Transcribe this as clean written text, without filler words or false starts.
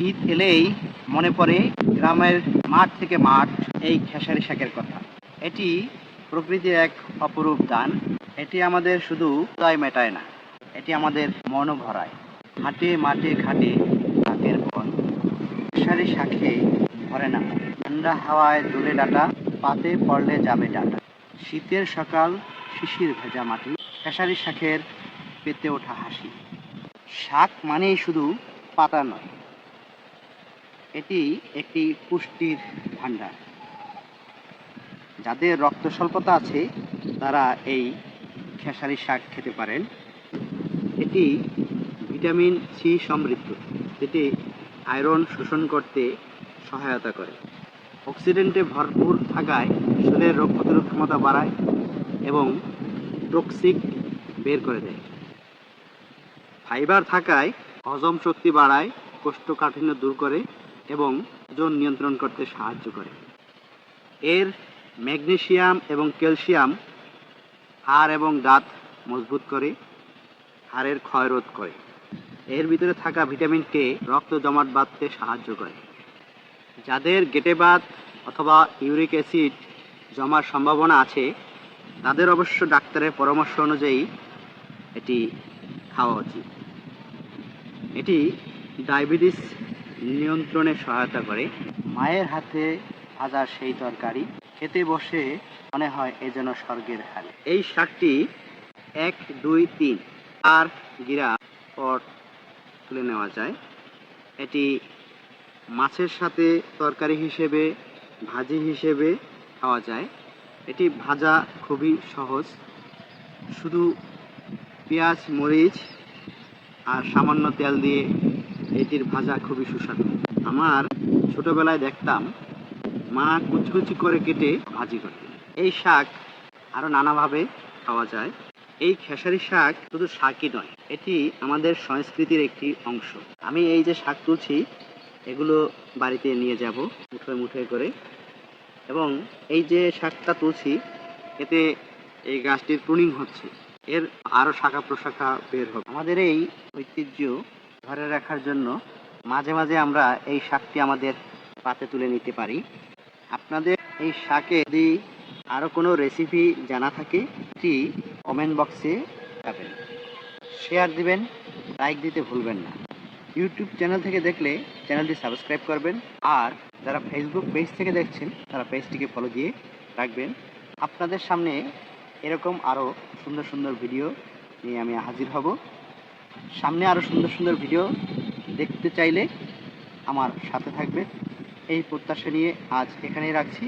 শীত এলেই মনে পড়ে গ্রামের মাঠ থেকে মাঠ এই খেসারি শাকের কথা। এটি প্রকৃতির এক অপরূপ দান। এটি আমাদের শুধু দায় মেটায় না, এটি আমাদের মনও ভরায়। হাটে মাঠে ঘাটে শাকের বন, খেসারি শাকে ভরে না মন। ঠান্ডা হাওয়ায় দুলে ডাটা, পাতে পড়লে যাবে ডাটা। শীতের সকাল, শিশির ভেজা মাটি, খেসারি শাকের পেতে ওঠা হাসি। শাক মানেই শুধু পাতা নয়, এটি একটি পুষ্টির ভাণ্ডার। যাদের রক্ত স্বল্পতা আছে তারা এই খেসারি শাক খেতে পারেন। এটি ভিটামিন সি সমৃদ্ধ, যেটি আয়রন শোষণ করতে সহায়তা করে। অক্সিডেন্টে ভরপুর থাকায় শরীরের রোগ প্রতিরোধ ক্ষমতা বাড়ায় এবং টক্সিক বের করে দেয়। ফাইবার থাকায় হজম শক্তি বাড়ায়, কোষ্ঠকাঠিন্য দূর করে এবং ওজন নিয়ন্ত্রণ করতে সাহায্য করে। এর ম্যাগনেসিয়াম এবং ক্যালসিয়াম হাড় এবং দাঁত মজবুত করে, হাড়ের ক্ষয় রোধ করে। এর ভিতরে থাকা ভিটামিন কে রক্ত জমাট বাঁধতে সাহায্য করে। যাদের গেটে বাত অথবা ইউরিক অ্যাসিড জমার সম্ভাবনা আছে তাদের অবশ্য ডাক্তারের পরামর্শ অনুযায়ী এটি খাওয়া উচিত। এটি ডায়াবেটিস নিয়ন্ত্রণে সহায়তা করে। মায়ের হাতে ভাজা সেই তরকারি খেতে বসে মনে হয় এ যেন স্বর্গের হাল। এই শাকটি 1, 2, 3 আর গিরা পর তুলে নেওয়া যায়। এটি মাছের সাথে তরকারি হিসেবে, ভাজি হিসেবে খাওয়া যায়। এটি ভাজা খুবই সহজ, শুধু পেঁয়াজ মরিচ আর সামান্য তেল দিয়ে এটির ভাজা খুবই সুস্বাদু। আমার ছোটবেলায় দেখতাম মা কুচি কুচি করে কেটে ভাজি করতেন। এই শাক আরও নানাভাবে খাওয়া যায়। এই খেসারি শাক শুধু শাকই নয়, এটি আমাদের সংস্কৃতির একটি অংশ। আমি এই যে শাক তুলছি এগুলো বাড়িতে নিয়ে যাব মুঠোয় মুঠোয় করে, এবং এই যে শাকটা তুলছি এতে এই গাছটির প্রুনিং হচ্ছে, এর আরও শাখা প্রশাখা বের হবে। আমাদের এই ঐতিহ্য ধরে রাখার জন্য মাঝে মাঝে আমরা এই শাকটি আমাদের পাতে তুলে নিতে পারি। আপনাদের এই শাকে যদি আরও কোনো রেসিপি জানা থাকে এটি কমেন্ট বক্সে যাবেন, শেয়ার দিবেন, লাইক দিতে ভুলবেন না। ইউটিউব চ্যানেল থেকে দেখলে চ্যানেলটি সাবস্ক্রাইব করবেন, আর যারা ফেসবুক পেজ থেকে দেখছেন তারা পেজটিকে ফলো দিয়ে রাখবেন। আপনাদের সামনে এরকম আরও সুন্দর সুন্দর ভিডিও নিয়ে আমি হাজির হব। সামনে আরও সুন্দর সুন্দর ভিডিও দেখতে চাইলে আমার সাথে থাকবেন, এই প্রত্যাশা নিয়ে আজ এখানেই রাখছি।